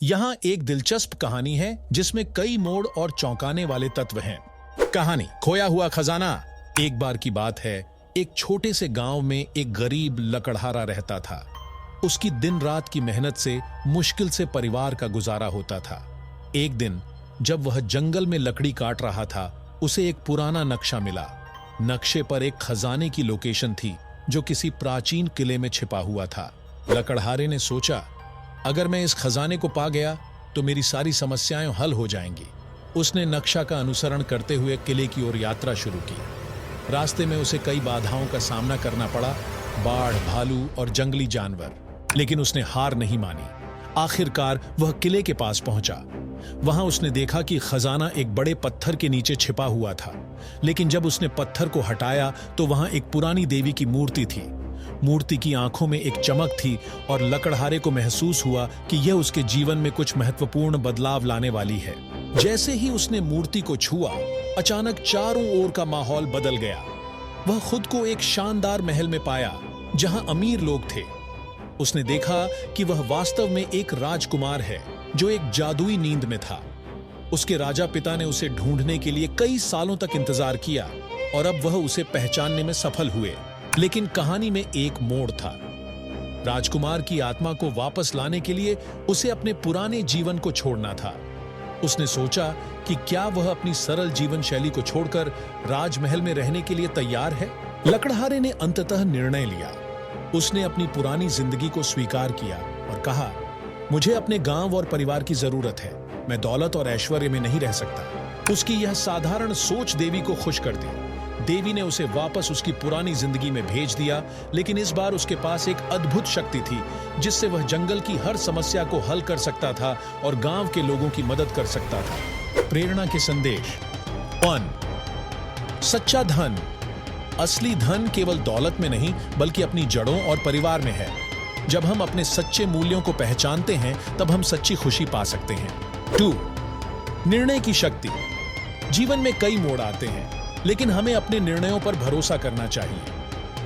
यहाँ एक दिलचस्प कहानी है जिसमें कई मोड़ और चौंकाने वाले तत्व हैं। कहानी खोया हुआ खजाना। एक बार की बात है, एक छोटे से गांव में एक गरीब लकड़हारा रहता था। उसकी दिन रात की मेहनत से मुश्किल से परिवार का गुजारा होता था। एक दिन जब वह जंगल में लकड़ी काट रहा था, उसे एक पुराना नक्शा मिला। नक्शे पर एक खजाने की लोकेशन थी जो किसी प्राचीन किले में छिपा हुआ था। लकड़हारे ने सोचा, अगर मैं इस खजाने को पा गया तो मेरी सारी समस्याएं हल हो जाएंगी। उसने नक्शा का अनुसरण करते हुए किले की ओर यात्रा शुरू की। रास्ते में उसे कई बाधाओं का सामना करना पड़ा, बाढ़, भालू और जंगली जानवर, लेकिन उसने हार नहीं मानी। आखिरकार वह किले के पास पहुंचा। वहां उसने देखा कि खजाना एक बड़े पत्थर के नीचे छिपा हुआ था, लेकिन जब उसने पत्थर को हटाया तो वहां एक पुरानी देवी की मूर्ति थी। मूर्ति की आंखों में एक चमक थी और लकड़हारे को महसूस हुआ कि यह उसके जीवन में कुछ महत्वपूर्ण बदलाव लाने वाली है। जैसे ही उसने मूर्ति को छुआ, अचानक चारों ओर का माहौल बदल गया। वह खुद को एक शानदार महल में पाया जहां अमीर लोग थे। उसने देखा कि वह वास्तव में एक राजकुमार है जो एक जादुई नींद में था। उसके राजा पिता ने उसे ढूंढने के लिए कई सालों तक इंतजार किया और अब वह उसे पहचानने में सफल हुए। लेकिन कहानी में एक मोड़ था। राजकुमार की आत्मा को वापस लाने के लिए उसे अपने पुराने जीवन को छोड़ना था। उसने सोचा कि क्या वह अपनी सरल जीवन शैली को छोड़कर राजमहल में रहने के लिए तैयार है। लकड़हारे ने अंततः निर्णय लिया। उसने अपनी पुरानी जिंदगी को स्वीकार किया और कहा, मुझे अपने गांव और परिवार की जरूरत है। मैं दौलत और ऐश्वर्य में नहीं रह सकता। उसकी यह साधारण सोच देवी को खुश कर दी। देवी ने उसे वापस उसकी पुरानी जिंदगी में भेज दिया, लेकिन इस बार उसके पास एक अद्भुत शक्ति थी जिससे वह जंगल की हर समस्या को हल कर सकता था और गांव के लोगों की मदद कर सकता था। प्रेरणा के संदेश। 1. सच्चा धन। असली धन केवल दौलत में नहीं बल्कि अपनी जड़ों और परिवार में है। जब हम अपने सच्चे मूल्यों को पहचानते हैं तब हम सच्ची खुशी पा सकते हैं। 2. निर्णय की शक्ति। जीवन में कई मोड़ आते हैं, लेकिन हमें अपने निर्णयों पर भरोसा करना चाहिए।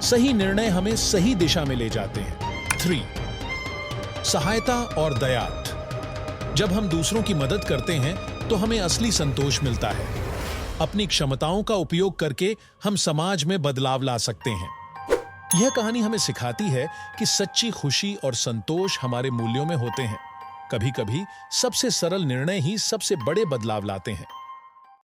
सही निर्णय हमें सही दिशा में ले जाते हैं। 3. सहायता और दया। जब हम दूसरों की मदद करते हैं तो हमें असली संतोष मिलता है। अपनी क्षमताओं का उपयोग करके हम समाज में बदलाव ला सकते हैं। यह कहानी हमें सिखाती है कि सच्ची खुशी और संतोष हमारे मूल्यों में होते हैं। कभी-कभी सबसे सरल निर्णय ही सबसे बड़े बदलाव लाते हैं।